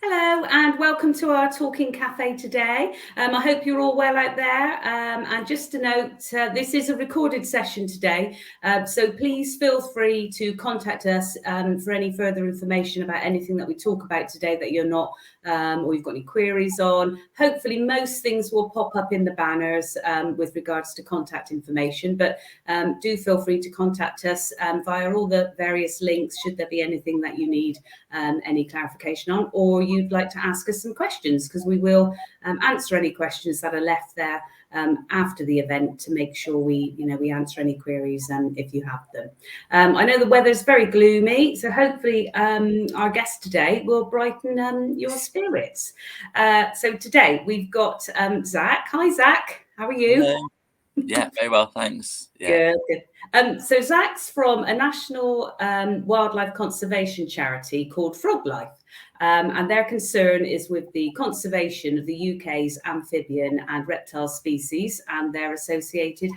Hello and welcome to our Talking Cafe today. I hope you're all well out there. And just a note, this is a recorded session today, so please feel free to contact us for any further information about anything that we talk about today that you're not or you've got any queries on. Hopefully most things will pop up in the banners with regards to contact information, but do feel free to contact us via all the various links should there be anything that you need any clarification on, or you'd like to ask us some questions, because we will answer any questions that are left there after the event to make sure we answer any queries if you have them. I know the weather's very gloomy, so hopefully our guest today will brighten your spirits. So today we've got Zach. Hi Zach, how are you? Hello. Yeah, very well, thanks. Yeah. Good. So Zach's from a national wildlife conservation charity called Froglife, and their concern is with the conservation of the UK's amphibian and reptile species and their associated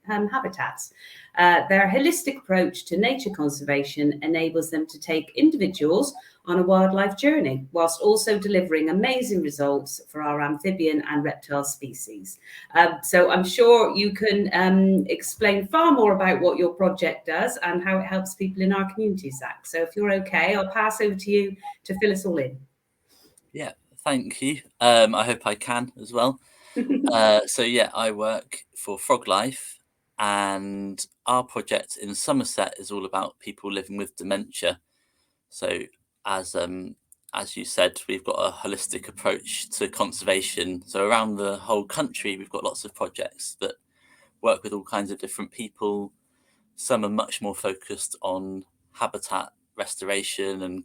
habitats. Their holistic approach to nature conservation enables them to take individuals on a wildlife journey, whilst also delivering amazing results for our amphibian and reptile species. So I'm sure you can explain far more about what your project does and how it helps people in our community, Zach. So if you're okay, I'll pass over to you to fill us all in. Yeah, thank you. I hope I can as well. So yeah, I work for Froglife, and our project in Somerset is all about people living with dementia. So as as you said, we've got a holistic approach to conservation. So around the whole country, we've got lots of projects that work with all kinds of different people. Some are much more focused on habitat restoration and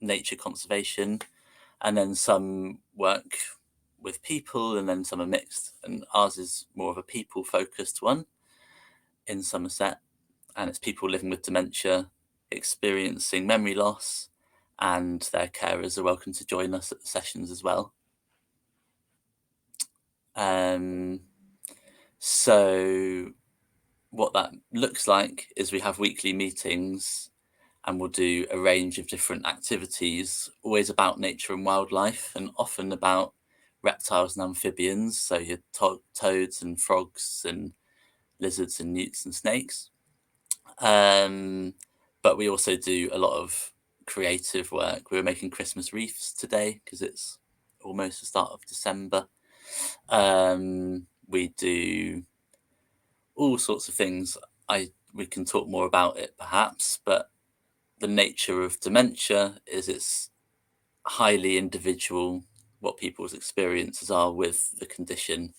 nature conservation, and then some work with people, and then some are mixed. And ours is more of a people focused one in Somerset, and it's people living with dementia, experiencing memory loss, and their carers are welcome to join us at the sessions as well. So what that looks like is we have weekly meetings, and we'll do a range of different activities, always about nature and wildlife, and often about reptiles and amphibians, so your toads and frogs and lizards and newts and snakes. But we also do a lot of creative work. We were making Christmas wreaths today because it's almost the start of December. We do all sorts of things. We can talk more about it perhaps, but the nature of dementia is it's highly individual, what people's experiences are with the condition,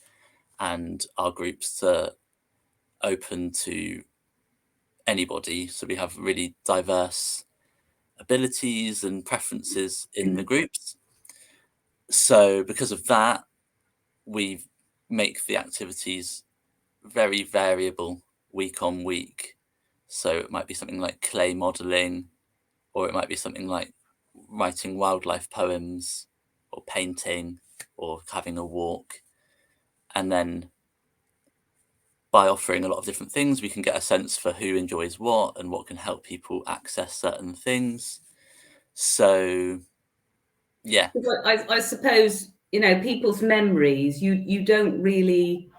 and our groups are open to anybody. So we have really diverse abilities and preferences in the groups. So because of that, we make the activities very variable week on week. So it might be something like clay modeling, or it might be something like writing wildlife poems, or painting, or having a walk. And then by offering a lot of different things, we can get a sense for who enjoys what and what can help people access certain things. So yeah. I suppose, people's memories, you don't really,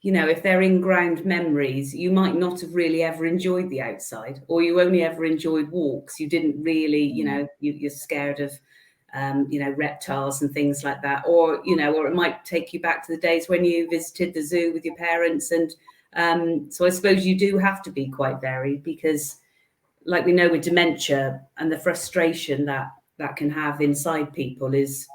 if they're in-ground memories, you might not have really ever enjoyed the outside, or you only ever enjoyed walks. You didn't really, you're scared of, reptiles and things like that. Or it might take you back to the days when you visited the zoo with your parents. And so I suppose you do have to be quite varied, because like we know with dementia and the frustration that can have inside people is,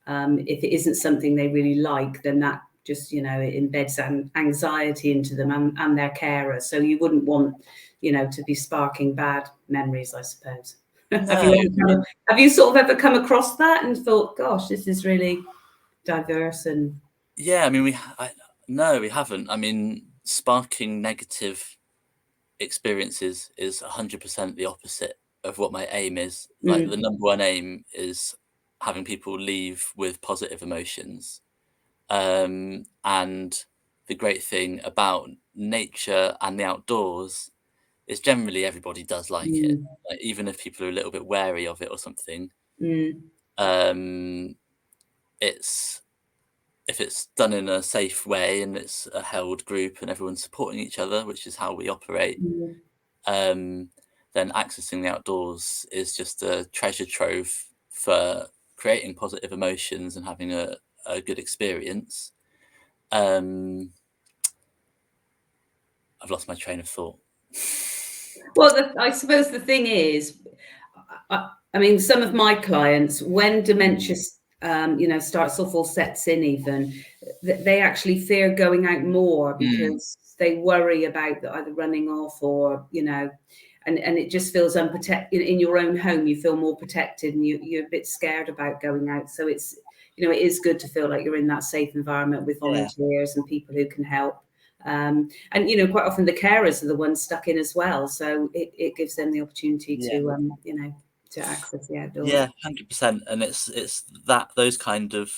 if it isn't something they really like, then that just, it embeds anxiety into them and their carers. So you wouldn't want, to be sparking bad memories, I suppose. No, Have you sort of ever come across that and thought, gosh, this is really diverse? And yeah, I mean, no, we haven't. I mean, sparking negative experiences is 100% the opposite of what my aim is. Like the number one aim is having people leave with positive emotions. And the great thing about nature and the outdoors is generally everybody does like it. Like, even if people are a little bit wary of it or something, It's if it's done in a safe way and it's a held group and everyone's supporting each other, which is how we operate, then accessing the outdoors is just a treasure trove for creating positive emotions and having a good experience. I've lost my train of thought. Well, I suppose the thing is, I mean, some of my clients, when dementia, starts off or sets in, even they actually fear going out more because they worry about either running off or, and it just feels unprotected in your own home. You feel more protected and you're a bit scared about going out. So it's, it is good to feel like you're in that safe environment with volunteers and people who can help. And quite often the carers are the ones stuck in as well, so it gives them the opportunity to to access the outdoors. 100%. And it's those kind of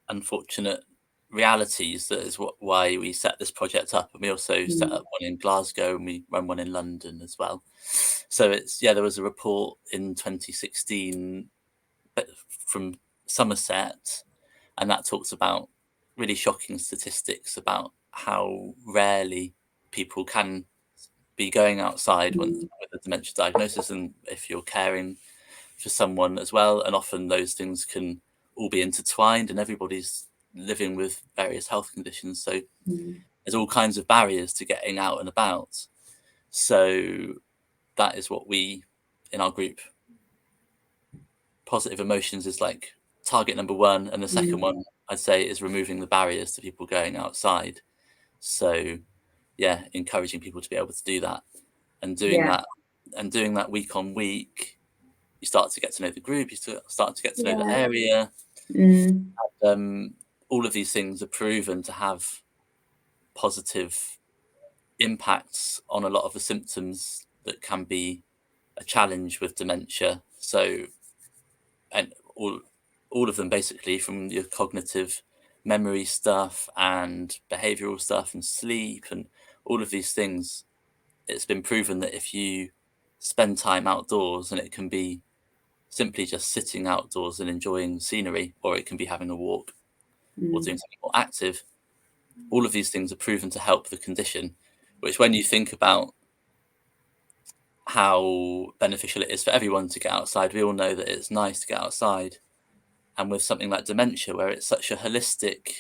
unfortunate realities that is why we set this project up, and we also set up one in Glasgow and we run one in London as well. So it's there was a report in 2016 from Somerset, and that talks about really shocking statistics about how rarely people can be going outside with a dementia diagnosis, and if you're caring for someone as well, and often those things can all be intertwined and everybody's living with various health conditions, so there's all kinds of barriers to getting out and about. So that is what we in our group, positive emotions is like target number one, and the second one I'd say is removing the barriers to people going outside. So encouraging people to be able to do that and doing that week on week. You start to get to know the group, you start to get to know the area. And, all of these things are proven to have positive impacts on a lot of the symptoms that can be a challenge with dementia. So, and all of them basically, from your cognitive memory stuff and behavioral stuff and sleep and all of these things, it's been proven that if you spend time outdoors, and it can be simply just sitting outdoors and enjoying scenery, or it can be having a walk or doing something more active. All of these things are proven to help the condition, which when you think about how beneficial it is for everyone to get outside, we all know that it's nice to get outside. And with something like dementia, where it's such a holistic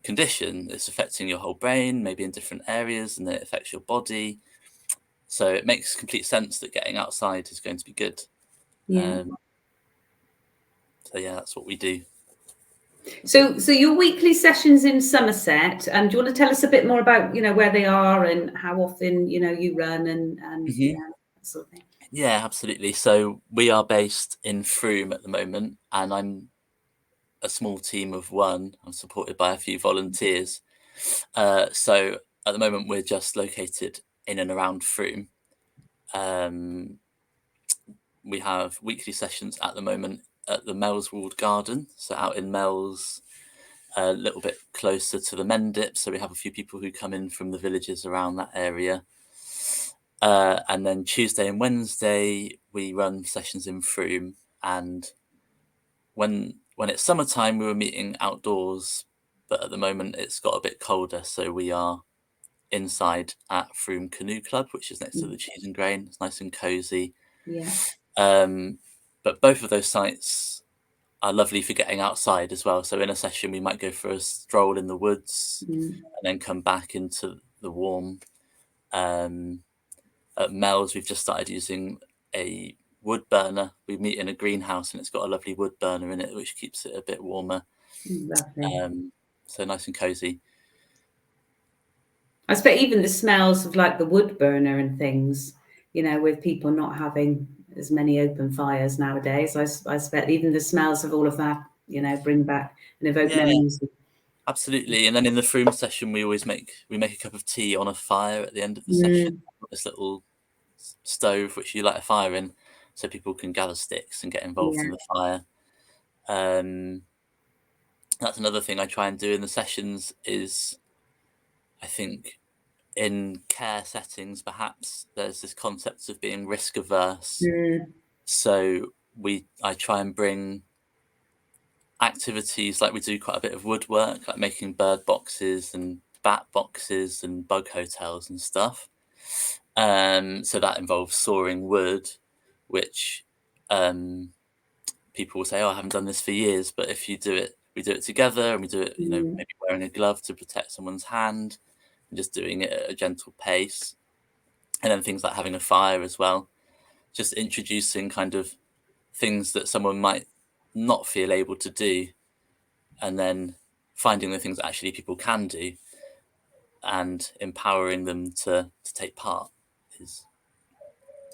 condition, it's affecting your whole brain, maybe in different areas, and then it affects your body. So it makes complete sense that getting outside is going to be good. That's what we do. So your weekly sessions in Somerset, do you want to tell us a bit more about where they are and how often you run and that sort of thing? Yeah, absolutely. So we are based in Frome at the moment, and I'm a small team of one. I'm supported by a few volunteers. So at the moment we're just located in and around Frome. We have weekly sessions at the moment at the Melswold Garden, so out in Mells, a little bit closer to the Mendip. So we have a few people who come in from the villages around that area. And then Tuesday and Wednesday we run sessions in Frome. And when it's summertime, we were meeting outdoors, but at the moment it's got a bit colder, so we are inside at Frome Canoe Club, which is next to the Cheese and Grain. It's nice and cozy. But both of those sites are lovely for getting outside as well. So in a session we might go for a stroll in the woods and then come back into the warm. At Mel's we've just started using a wood burner. We meet in a greenhouse and it's got a lovely wood burner in it, which keeps it a bit warmer. So nice and cozy. I suppose even the smells of like the wood burner and things, with people not having as many open fires nowadays, I expect even the smells of all of that, bring back and evoke memories. Absolutely. And then in the Frome session we always make a cup of tea on a fire at the end of the session. This little stove which you light a fire in, so people can gather sticks and get involved in the fire. That's another thing I try and do in the sessions is, I think in care settings perhaps there's this concept of being risk averse. So I try and bring activities, like we do quite a bit of woodwork, like making bird boxes and bat boxes and bug hotels and stuff. So that involves sawing wood, which people will say, "Oh, I haven't done this for years." But if you do it, we do it together, and we do it, maybe wearing a glove to protect someone's hand, and just doing it at a gentle pace. And then things like having a fire as well, just introducing kind of things that someone might not feel able to do, and then finding the things that actually people can do and empowering them to take part is.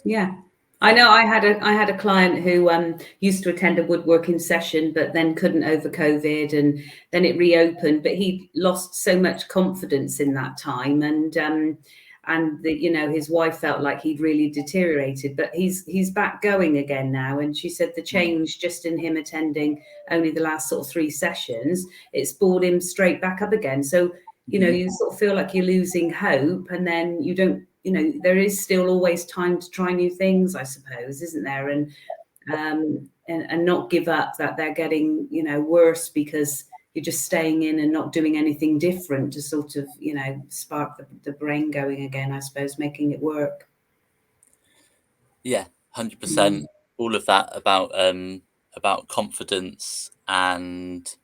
Yeah. I know I had a client who used to attend a woodworking session, but then couldn't over COVID, and then it reopened. But he lost so much confidence in that time, and his wife felt like he'd really deteriorated. But he's back going again now, and she said the change just in him attending only the last sort of 3 sessions, it's brought him straight back up again. So you sort of feel like you're losing hope, and then you don't. There is still always time to try new things, I suppose, isn't there? And not give up that they're getting, worse because you're just staying in and not doing anything different to sort of, spark the brain going again, I suppose, making it work. Yeah, 100%. All of that about confidence, and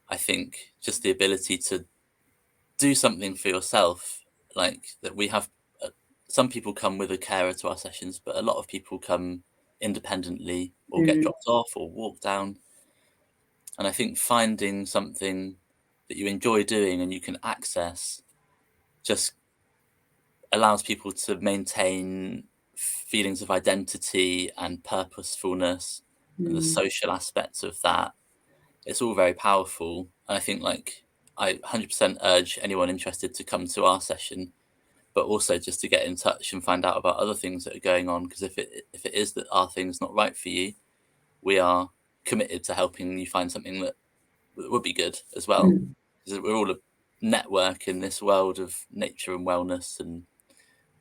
I think just the ability to do something for yourself. Like that, we have some people come with a carer to our sessions, but a lot of people come independently or get dropped off or walk down. And I think finding something that you enjoy doing and you can access just allows people to maintain feelings of identity and purposefulness and the social aspects of that. It's all very powerful. And I think, like, I 100% urge anyone interested to come to our session, but also just to get in touch and find out about other things that are going on. Because if it is that our thing's not right for you, we are committed to helping you find something that would be good as well. Because we're all a network in this world of nature and wellness and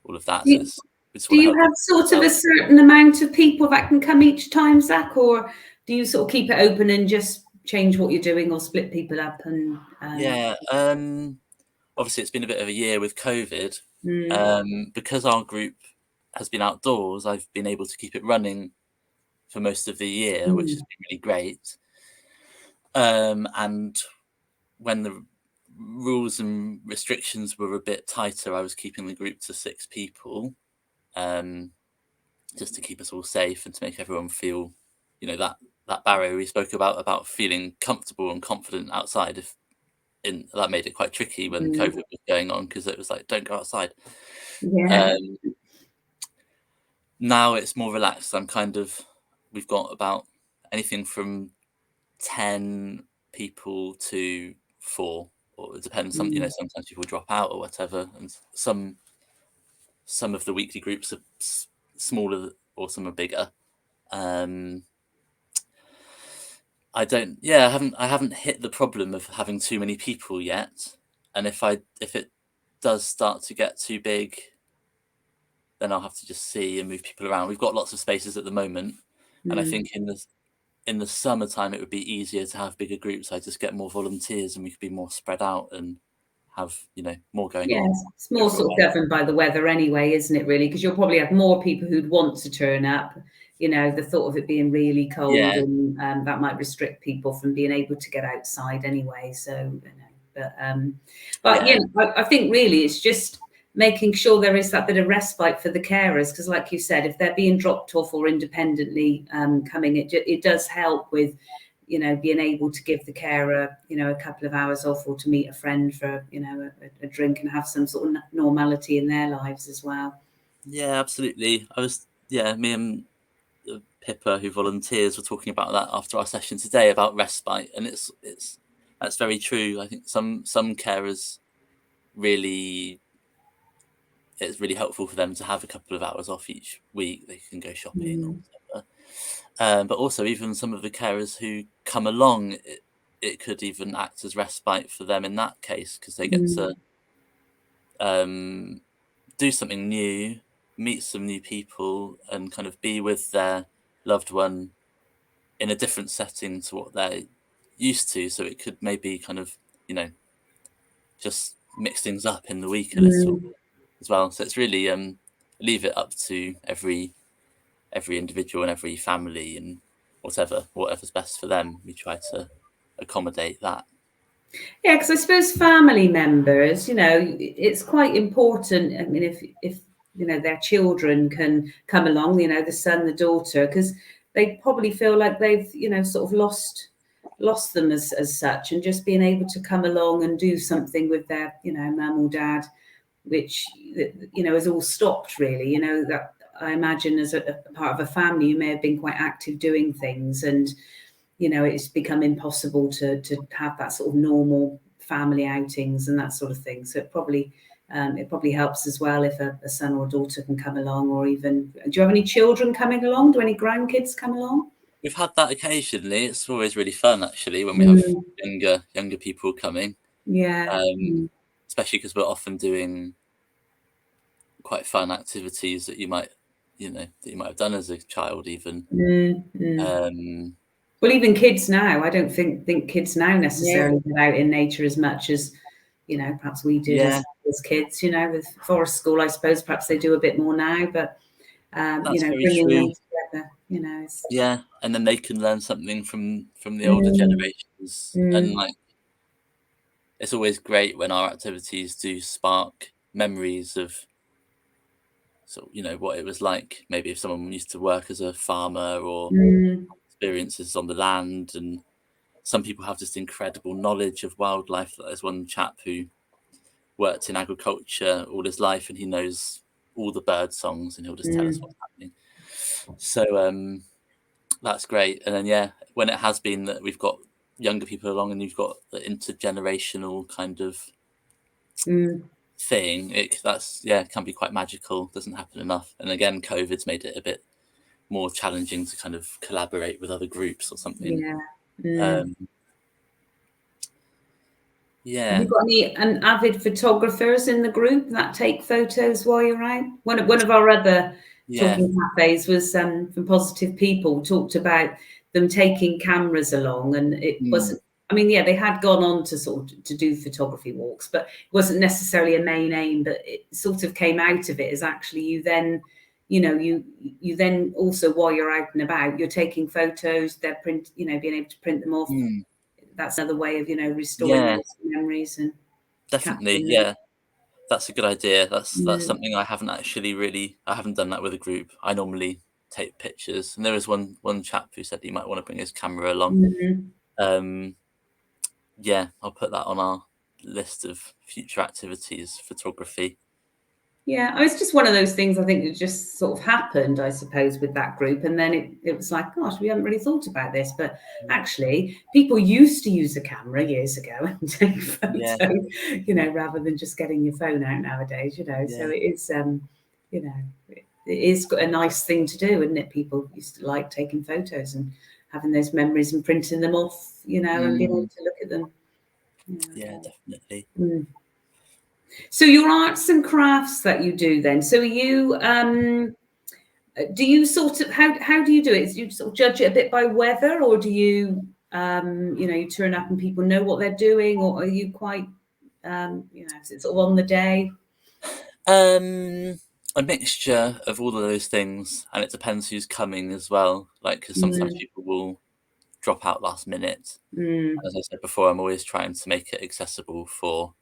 all of that. So we just Do want to you help have sort of a certain amount of people that can come each time, Zach, or do you sort of keep it open and just change what you're doing or split people up? And Yeah, obviously it's been a bit of a year with COVID. Because our group has been outdoors, I've been able to keep it running for most of the year, which has been really great. And when the rules and restrictions were a bit tighter, I was keeping the group to 6 people, just to keep us all safe and to make everyone feel, that barrier we spoke about feeling comfortable and confident outside. That made it quite tricky when COVID was going on, because it was like, don't go outside. yeah. Now it's more relaxed. We've got about anything from 10 people to 4, or it depends. Sometimes people drop out or whatever, and some of the weekly groups are smaller or some are bigger. I haven't hit the problem of having too many people yet, and if it does start to get too big, then I'll have to just see and move people around. We've got lots of spaces at the moment, and I think in the summertime it would be easier to have bigger groups. I just get more volunteers and we could be more spread out and have more going on. Yes, it's more sort of governed by the weather anyway, isn't it, really? Because you'll probably have more people who'd want to turn up. The thought of it being really cold, Yeah. and that might restrict people from being able to get outside anyway. So, but Yeah. I think really it's just making sure there is that bit of respite for the carers, because, like you said, if they're being dropped off or independently coming, it does help with being able to give the carer, a couple of hours off, or to meet a friend for, a drink and have some sort of normality in their lives as well. Yeah, absolutely. Me and Pippa, who volunteers, were talking about that after our session today about respite, and that's very true. I think some carers it's really helpful for them to have a couple of hours off each week. They can go shopping or whatever. But also, even some of the carers who come along, it could even act as respite for them in that case, because they get to do something new, meet some new people, and kind of be with their loved one in a different setting to what they're used to, so it could maybe kind of, you know, just mix things up in the week a little as well. So it's really leave it up to every individual and every family, and whatever's best for them, we try to accommodate that. Yeah, because I suppose family members, you know, it's quite important. I mean, if you know their children can come along, you know, the son, the daughter, because they probably feel like they've, you know, sort of lost them as such, and just being able to come along and do something with their, you know, mum or dad, which, you know, has all stopped really. You know, that I imagine as a part of a family, you may have been quite active doing things, and you know, it's become impossible to have that sort of normal family outings and that sort of thing. So it probably helps as well if a son or a daughter can come along, or even, do you have any children coming along? Do any grandkids come along? We've had that occasionally. It's always really fun actually when we have younger people coming, Yeah. especially because we're often doing quite fun activities that you might have done as a child even. Well, even kids now, I don't think kids now necessarily get out in nature as much as, you know, perhaps we did as kids. You know, with forest school, I suppose perhaps they do a bit more now, but you That's know, very bringing them true. together, you know, And then they can learn something from the older generations, and like, it's always great when our activities do spark memories of, so, you know, what it was like maybe if someone used to work as a farmer, or experiences on the land. And some people have just incredible knowledge of wildlife. There's one chap who worked in agriculture all his life, and he knows all the bird songs, and he'll just tell us what's happening. So that's great. And then when it has been that we've got younger people along, and you've got the intergenerational kind of thing, it can be quite magical. Doesn't happen enough. And again, COVID's made it a bit more challenging to kind of collaborate with other groups or something. Have you got any avid photographers in the group that take photos while you're out? One of our other talking cafes was from Positive People, talked about them taking cameras along, and it wasn't. I mean, they had gone on to sort of to do photography walks, but it wasn't necessarily a main aim. But it sort of came out of it as actually you then, you know, you then also, while you're out and about, you're taking photos. They're being able to print them off. That's another way of, you know, restoring those memories and definitely. That's a good idea. That's something I haven't done that with a group. I normally take pictures, and there was one chap who said he might want to bring his camera along. I'll put that on our list of future activities, photography. It's just one of those things, I think, that just sort of happened, I suppose, with that group. And then it was like, gosh, we haven't really thought about this. But actually, people used to use a camera years ago and take photos, you know, rather than just getting your phone out nowadays, you know. So it is, you know, it is a nice thing to do, isn't it? People used to like taking photos and having those memories and printing them off, you know, and being able to look at them. Definitely. So your arts and crafts that you do then, so you do you sort of, how do you do it? Do you sort of judge it a bit by weather, or do you you know, you turn up and people know what they're doing, or are you quite you know, is it sort of on the day? A mixture of all of those things, and it depends who's coming as well. Like, because sometimes people will drop out last minute. As I said before, I'm always trying to make it accessible for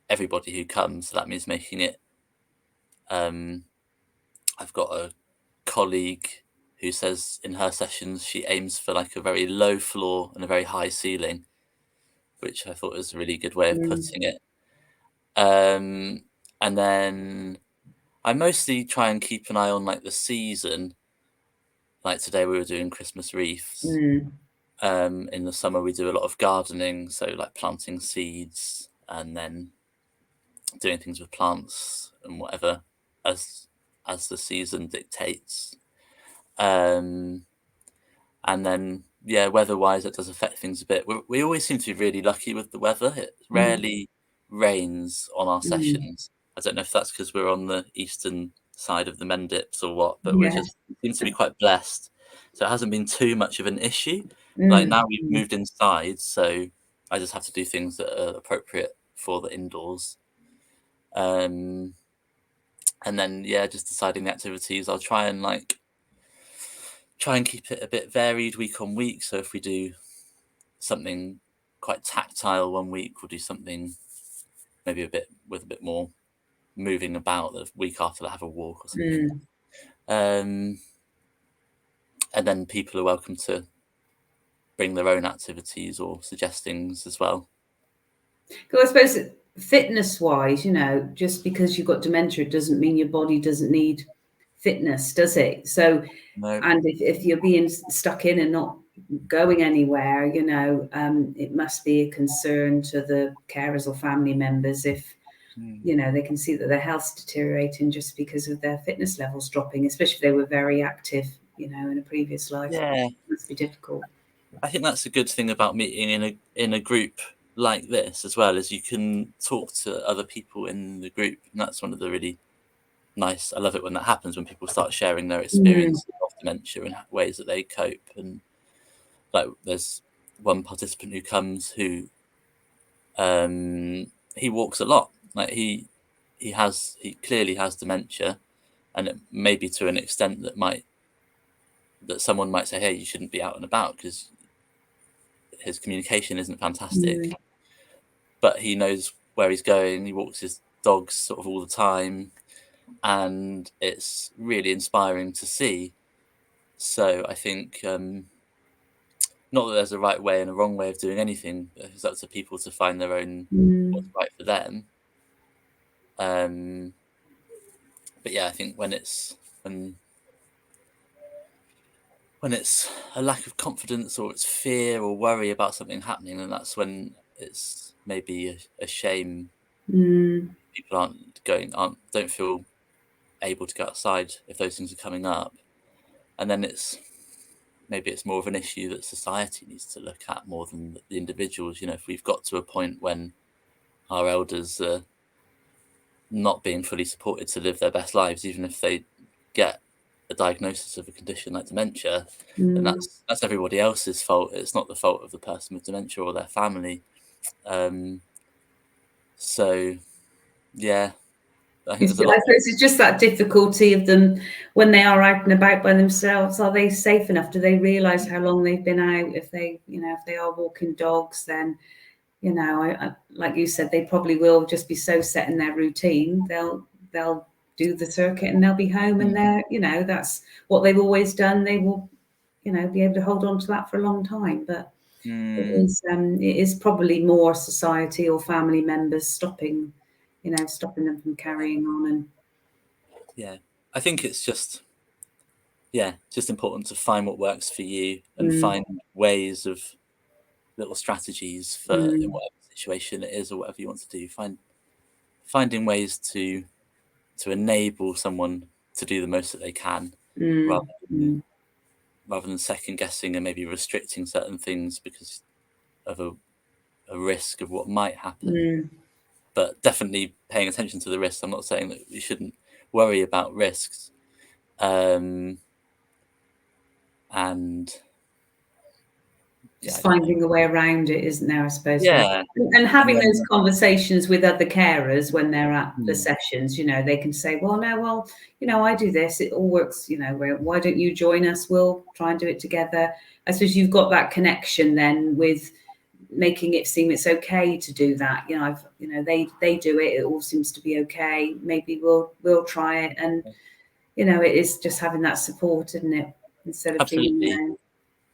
everybody who comes. So that means making it. I've got a colleague who says in her sessions she aims for like a very low floor and a very high ceiling, which I thought was a really good way of putting it. And then I mostly try and keep an eye on like the season. Like today we were doing Christmas wreaths. In the summer we do a lot of gardening, so like planting seeds and then doing things with plants and whatever as the season dictates. And then weather-wise it does affect things a bit. We always seem to be really lucky with the weather. It rarely rains on our sessions. I don't know if that's because we're on the eastern side of the Mendips or what, but we just seem to be quite blessed. so it hasn't been too much of an issue. Like now we've moved inside, so I just have to do things that are appropriate for the indoors. And then just deciding the activities. I'll try and keep it a bit varied week on week. So if we do something quite tactile one week, we'll do something maybe a bit more moving about. The week after, have a walk or something. And then people are welcome to bring their own activities or suggest things as well. Because I suppose fitness-wise, just because you've got dementia, it doesn't mean your body doesn't need fitness, does it? So, No. and if you're being stuck in and not going anywhere, it must be a concern to the carers or family members if, they can see that their health's deteriorating just because of their fitness levels dropping, especially if they were very active, in a previous life. Yeah. It must be difficult. I think that's a good thing about meeting in a group like this as well, is you can talk to other people in the group, and that's one of the really nice. I love it when that happens, when people start sharing their experience of dementia and ways that they cope. And like, there's one participant who comes who he walks a lot. Like he clearly has dementia, and it may be to an extent that someone might say, hey, you shouldn't be out and about because his communication isn't fantastic. But he knows where he's going. He walks his dogs sort of all the time, and it's really inspiring to see. So I think not that there's a right way and a wrong way of doing anything. It's up to people to find their own what's right for them. But yeah, I think when it's a lack of confidence, or it's fear or worry about something happening, then that's when it's maybe a shame. People don't feel able to go outside if those things are coming up, and then maybe it's more of an issue that society needs to look at more than the individuals. If we've got to a point when our elders are not being fully supported to live their best lives, even if they get a diagnosis of a condition like dementia, then that's everybody else's fault. It's not the fault of the person with dementia or their family. So yeah, I think there's a lot. I suppose it's just that difficulty of them when they are out and about by themselves. Are they safe enough? Do they realise how long they've been out? If they are walking dogs, then like you said, they probably will just be so set in their routine. They'll do the circuit and they'll be home, and that's what they've always done. They will, be able to hold on to that for a long time. But it is probably more society or family members stopping them from carrying on. And yeah, I think it's just important to find what works for you and find ways of little strategies for in whatever situation it is or whatever you want to do. Finding ways to enable someone to do the most that they can, rather than second guessing and maybe restricting certain things because of a risk of what might happen. But definitely paying attention to the risks. I'm not saying that we shouldn't worry about risks. And just finding a way around it, isn't there, I suppose? Yeah. And having those conversations with other carers when they're at the sessions, they can say, I do this, it all works, why don't you join us? We'll try and do it together. I suppose you've got that connection then with making it seem it's okay to do that. They do it, it all seems to be okay. Maybe we'll try it. And, it is just having that support, isn't it? Instead of absolutely. being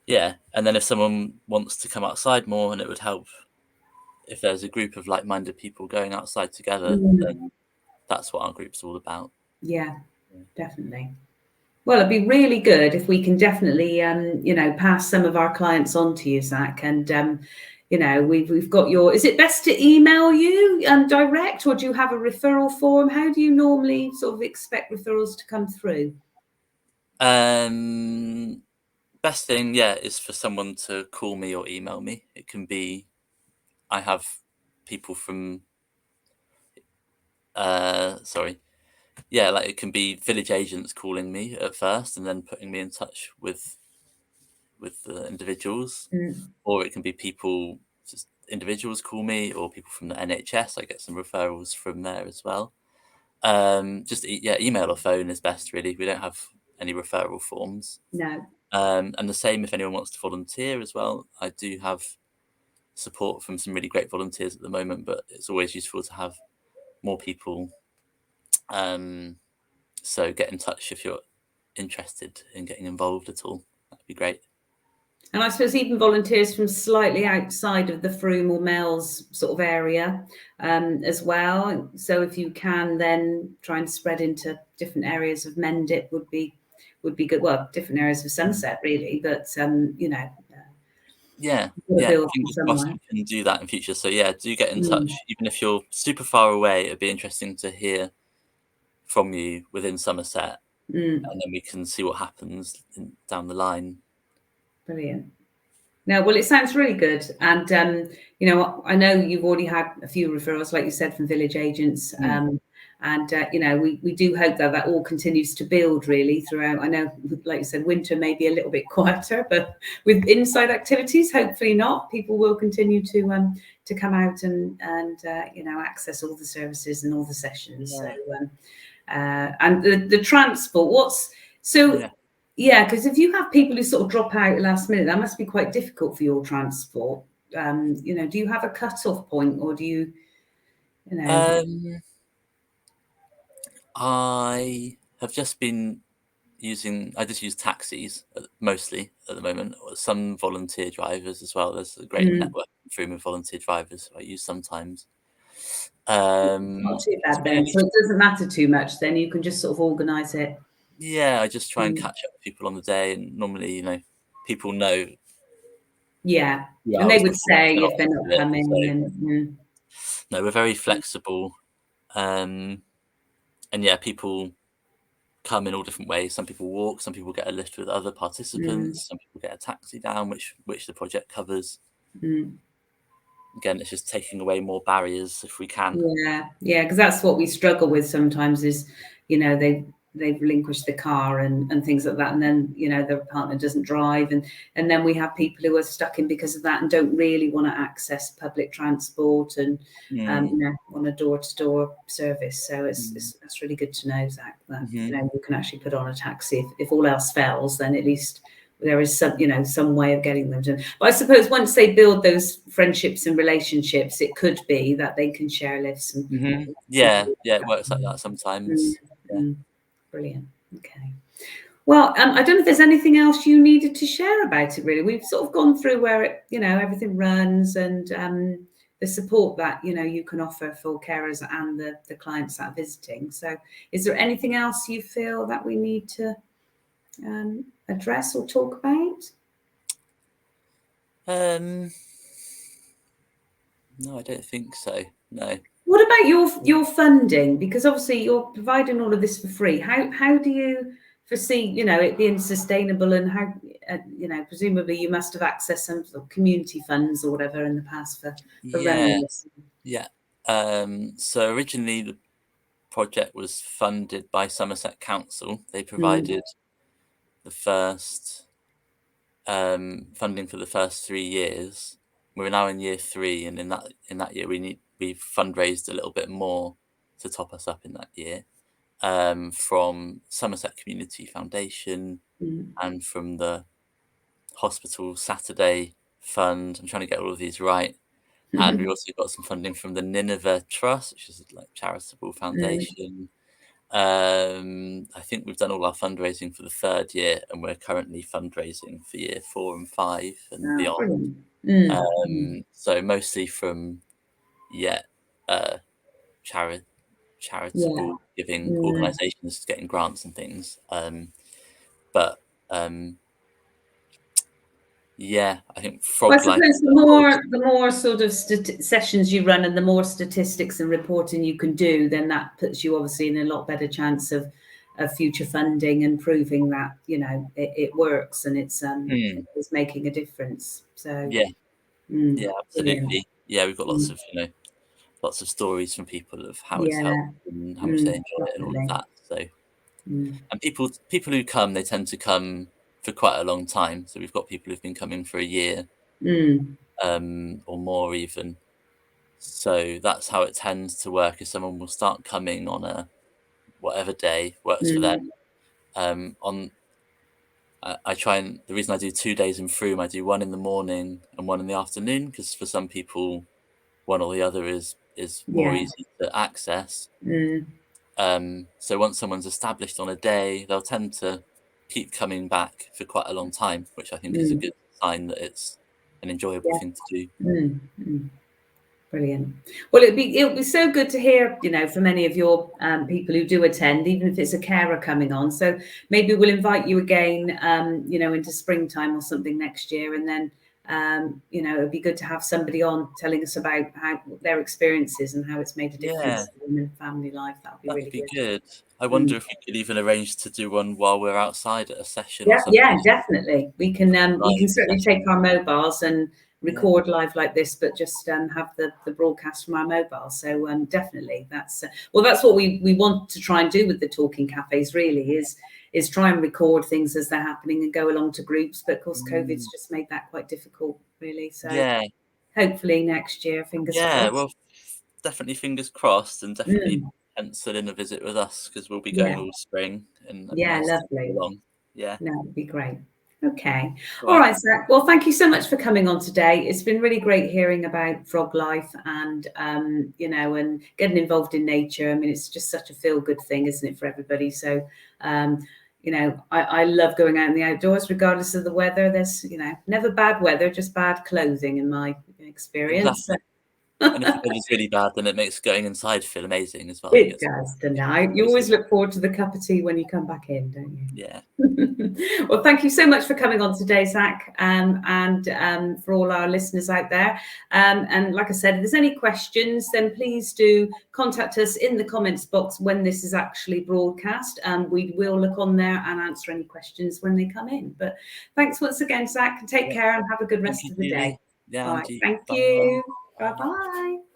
Yeah, and then if someone wants to come outside more, and it would help if there's a group of like-minded people going outside together, then that's what our group's all about. Yeah, definitely. Well, it'd be really good if we can definitely, pass some of our clients on to you, Zach. And, we've got your. Is it best to email you direct, or do you have a referral form? How do you normally sort of expect referrals to come through? Best thing, is for someone to call me or email me. It can be, I have people from, it can be village agents calling me at first and then putting me in touch with with the individuals, Mm. or it can be people, just individuals call me, or people from the NHS. I get some referrals from there as well. Just email or phone is best, really. We don't have any referral forms. No. And the same if anyone wants to volunteer as well. I do have support from some really great volunteers at the moment, but it's always useful to have more people. So get in touch if you're interested in getting involved at all. That'd be great. And I suppose even volunteers from slightly outside of the Frome or Mells sort of area as well. So if you can then try and spread into different areas of Mendip would be good. Well, different areas of Somerset really, but Yeah, build fingers crossed somewhere. we can do that in future. So yeah, do get in touch. Even if you're super far away, it'd be interesting to hear from you within Somerset, and then we can see what happens down the line. Brilliant. No, well, it sounds really good. And, I know you've already had a few referrals, like you said, from village agents. We do hope that all continues to build really throughout. I know, like you said, winter may be a little bit quieter, but with inside activities, hopefully not. People will continue to come out and access all the services and all the sessions. Yeah. So, and the transport, yeah, because if you have people who sort of drop out last minute, that must be quite difficult for your transport. Do you have a cut-off point, or do you? I have just been I just use taxis mostly at the moment, or some volunteer drivers as well. There's a great network through with volunteer drivers I use sometimes. Not too bad then. So it doesn't matter too much. Then you can just sort of organise it. Yeah, I just try and catch up with people on the day, and normally, people know. Yeah, and they Hours would before say they're if they're not coming. So, no, we're very flexible, and yeah, people come in all different ways. Some people walk, some people get a lift with other participants, some people get a taxi down, which the project covers. Again, it's just taking away more barriers if we can. Yeah, because that's what we struggle with sometimes is, they've relinquished the car and things like that, and then their partner doesn't drive, and then we have people who are stuck in because of that and don't really want to access public transport and on a door-to-door service. So it's really good to know, Zach, that you can actually put on a taxi if all else fails, then at least there is some way of getting them to. But I suppose once they build those friendships and relationships, it could be that they can share lifts and yeah, it works like that sometimes. Brilliant. Okay. Well, I don't know if there's anything else you needed to share about it. Really, we've sort of gone through where it, everything runs and the support that you can offer for carers and the clients that are visiting. So, is there anything else you feel that we need to address or talk about? No, I don't think so. No. What about your funding? Because obviously you're providing all of this for free. How do you foresee it being sustainable, and how presumably you must have accessed some sort of community funds or whatever in the past for running this. Yeah. So originally the project was funded by Somerset Council. They provided the first funding for the first 3 years. We're now in year 3, and in that year we've fundraised a little bit more to top us up in that year, from Somerset Community Foundation and from the Hospital Saturday Fund. I'm trying to get all of these right. And we also got some funding from the Nineveh Trust, which is like charitable foundation. I think we've done all our fundraising for the 3rd year, and we're currently fundraising for year 4 and 5 and beyond. So mostly from charitable giving organisations getting grants and things. But I think Well, I Froglife. suppose the more sort of sessions you run and the more statistics and reporting you can do, then that puts you obviously in a lot better chance of future funding and proving that it works and it's making a difference. So Absolutely. We've got lots of stories from people of how it's helped and how much they enjoy it and all of that. So and people who come, they tend to come for quite a long time. So we've got people who've been coming for a year, or more even. So that's how it tends to work, is someone will start coming on a whatever day works for them. I try, and the reason I do 2 days in Frome, I do one in the morning and one in the afternoon, because for some people one or the other is more Yeah. easy to access. So once someone's established on a day, they'll tend to keep coming back for quite a long time, which I think is a good sign that it's an enjoyable thing to do. Brilliant. Well, it'd be so good to hear, from any of your people who do attend, even if it's a carer coming on. So maybe we'll invite you again, into springtime or something next year, and then it'd be good to have somebody on telling us about how their experiences and how it's made a difference to them in family life. That would be That'd really be good. good. I wonder if we could even arrange to do one while we're outside at a session or Yeah, something. definitely. We can Live certainly session. take our mobiles and Yeah. record live like this, but just have the broadcast from our mobile. So definitely, that's what we want to try and do with the talking cafes. Really, is try and record things as they're happening and go along to groups. But of course, COVID's just made that quite difficult, really. So Yeah. hopefully next year, fingers Yeah. crossed. Well, definitely fingers crossed, and definitely pencil in a visit with us, because we'll be going Yeah, all spring, and it'd be yeah, nice to lovely. go along. Yeah. No, it'd be great. Okay. All All right. right, Zach. Well, thank you so much for coming on today. It's been really great hearing about Froglife and, and getting involved in nature. I mean, it's just such a feel-good thing, isn't it, for everybody? So, I love going out in the outdoors, regardless of the weather. There's, never bad weather, just bad clothing in my experience. Exactly. And if the weather's really bad, then it makes going inside feel amazing as well. You It get some does, doesn't it? You cozy. always look forward to the cup of tea when you come back in, don't you? Yeah. Well, thank you so much for coming on today, Zach, and for all our listeners out there. And like I said, if there's any questions, then please do contact us in the comments box when this is actually broadcast. We will look on there and answer any questions when they come in. But thanks once again, Zach. Take care and have a good Thank rest you, of the day. Julie. Yeah, All right. Angie. Thank Bye. you. Bye. Bye-bye.